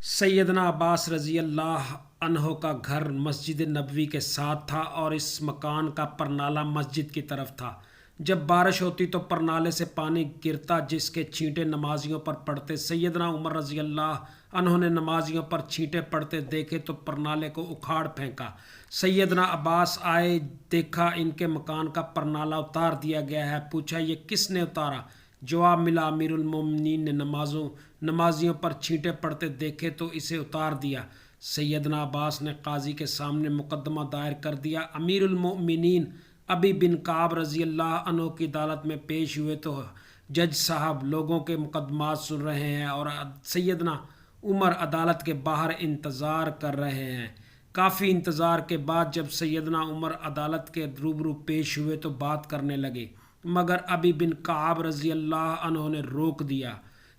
سیدنا عباس رضی اللہ عنہ کا گھر مسجد نبوی کے ساتھ تھا اور اس مکان کا پرنالہ مسجد کی طرف تھا۔ جب بارش ہوتی تو پرنالے سے پانی گرتا جس کے چھینٹے نمازیوں پر پڑتے۔ سیدنا عمر رضی اللہ عنہ نے نمازیوں پر چھینٹے پڑتے دیکھے تو پرنالے کو اکھاڑ پھینکا۔ سیدنا عباس آئے، دیکھا ان کے مکان کا پرنالہ اتار دیا گیا ہے۔ پوچھا یہ کس نے اتارا؟ جواب ملا امیر المومنین نے نمازیوں پر چھینٹے پڑتے دیکھے تو اسے اتار دیا۔ سیدنا عباس نے قاضی کے سامنے مقدمہ دائر کر دیا۔ امیر المومنین ابی بن کعب رضی اللہ عنہ کی عدالت میں پیش ہوئے تو جج صاحب لوگوں کے مقدمات سن رہے ہیں اور سیدنا عمر عدالت کے باہر انتظار کر رہے ہیں۔ کافی انتظار کے بعد جب سیدنا عمر عدالت کے روبرو پیش ہوئے تو بات کرنے لگے، مگر ابی بن کعب رضی اللہ عنہ نے روک دیا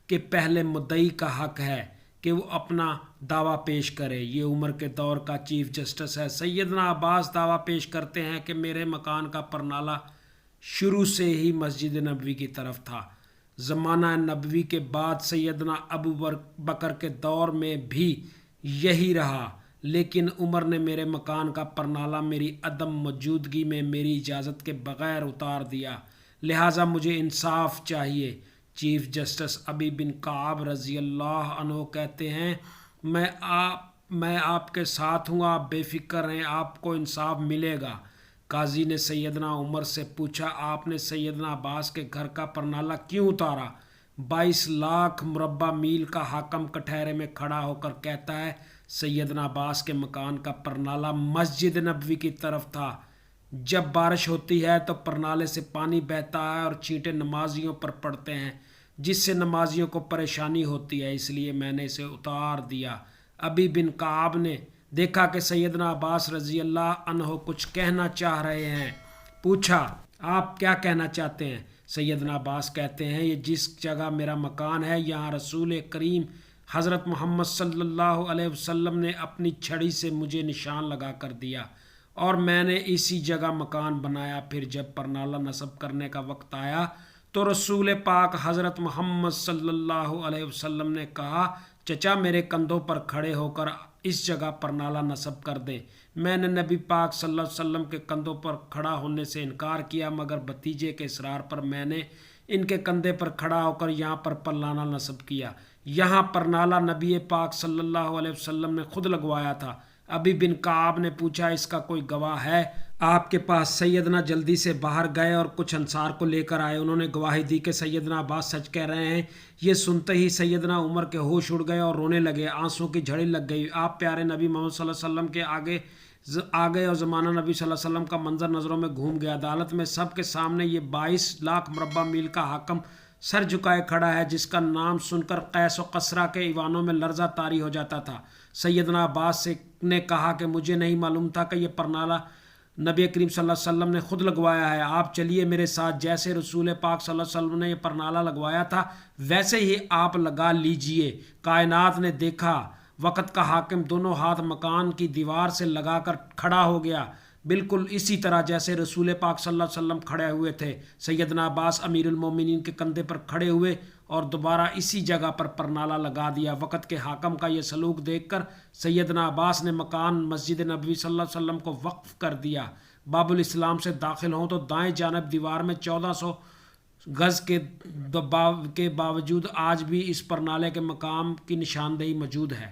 کہ پہلے مدعی کا حق ہے کہ وہ اپنا دعویٰ پیش کرے، یہ عمر کے دور کا چیف جسٹس ہے۔ سیدنا عباس دعویٰ پیش کرتے ہیں کہ میرے مکان کا پرنالہ شروع سے ہی مسجد نبوی کی طرف تھا۔ زمانہ نبوی کے بعد سیدنا ابو بکر کے دور میں بھی یہی رہا، لیکن عمر نے میرے مکان کا پرنالہ میری عدم موجودگی میں میری اجازت کے بغیر اتار دیا، لہٰذا مجھے انصاف چاہیے۔ چیف جسٹس ابی بن کعب رضی اللہ عنہ کہتے ہیں میں آپ کے ساتھ ہوں، آپ بے فکر ہیں، آپ کو انصاف ملے گا۔ قاضی نے سیدنا عمر سے پوچھا آپ نے سیدنا عباس کے گھر کا پرنالہ کیوں اتارا؟ 22 لاکھ مربع میل کا حاکم کٹہرے میں کھڑا ہو کر کہتا ہے سیدنا عباس کے مکان کا پرنالہ مسجد نبوی کی طرف تھا۔ جب بارش ہوتی ہے تو پرنالے سے پانی بہتا ہے اور چھینٹے نمازیوں پر پڑتے ہیں جس سے نمازیوں کو پریشانی ہوتی ہے، اس لیے میں نے اسے اتار دیا۔ ابی بن کعب نے دیکھا کہ سیدنا عباس رضی اللہ عنہ کچھ کہنا چاہ رہے ہیں، پوچھا آپ کیا کہنا چاہتے ہیں؟ سیدنا عباس کہتے ہیں یہ جس جگہ میرا مکان ہے یہاں رسول کریم حضرت محمد صلی اللہ علیہ وسلم نے اپنی چھڑی سے مجھے نشان لگا کر دیا اور میں نے اسی جگہ مکان بنایا۔ پھر جب پرنالہ نصب کرنے کا وقت آیا تو رسول پاک حضرت محمد صلی اللہ علیہ وسلم نے کہا چچا میرے کندھوں پر کھڑے ہو کر اس جگہ پرنالہ نصب کر دیں۔ میں نے نبی پاک صلی اللہ علیہ وسلم کے کندھوں پر کھڑا ہونے سے انکار کیا، مگر بھتیجے کے اصرار پر میں نے ان کے کندھے پر کھڑا ہو کر یہاں پر پرنالہ نصب کیا۔ یہاں پرنالہ نبی پاک صلی اللہ علیہ وسلم نے خود لگوایا تھا۔ ابی بن کعب نے پوچھا اس کا کوئی گواہ ہے آپ کے پاس؟ سیدنا جلدی سے باہر گئے اور کچھ انصار کو لے کر آئے، انہوں نے گواہی دی کہ سیدنا عباس سچ کہہ رہے ہیں۔ یہ سنتے ہی سیدنا عمر کے ہوش اڑ گئے اور رونے لگے، آنسوں کی جھڑی لگ گئی۔ آپ پیارے نبی محمد صلی اللہ علیہ وسلم کے آگے اور زمانہ نبی صلی اللہ علیہ وسلم کا منظر نظروں میں گھوم گیا۔ عدالت میں سب کے سامنے یہ 22 لاکھ مربع میل کا حاکم سر جھکائے کھڑا ہے جس کا نام سن کر قیس و قصرہ کے ایوانوں میں لرزہ طاری ہو جاتا تھا۔ سیدنا عباس نے کہا کہ مجھے نہیں معلوم تھا کہ یہ پرنالہ نبی کریم صلی اللہ علیہ وسلم نے خود لگوایا ہے۔ آپ چلیے میرے ساتھ، جیسے رسول پاک صلی اللہ علیہ وسلم نے یہ پرنالہ لگوایا تھا ویسے ہی آپ لگا لیجئے۔ کائنات نے دیکھا وقت کا حاکم دونوں ہاتھ مکان کی دیوار سے لگا کر کھڑا ہو گیا، بالکل اسی طرح جیسے رسول پاک صلی اللہ علیہ وسلم کھڑے ہوئے تھے۔ سیدنا عباس امیر المومنین کے کندھے پر کھڑے ہوئے اور دوبارہ اسی جگہ پر پرنالہ لگا دیا۔ وقت کے حاکم کا یہ سلوک دیکھ کر سیدنا عباس نے مکان مسجد نبوی صلی اللہ علیہ وسلم کو وقف کر دیا۔ باب الاسلام سے داخل ہوں تو دائیں جانب دیوار میں 1400 گز کے باوجود آج بھی اس پرنالے کے مقام کی نشاندہی موجود ہے۔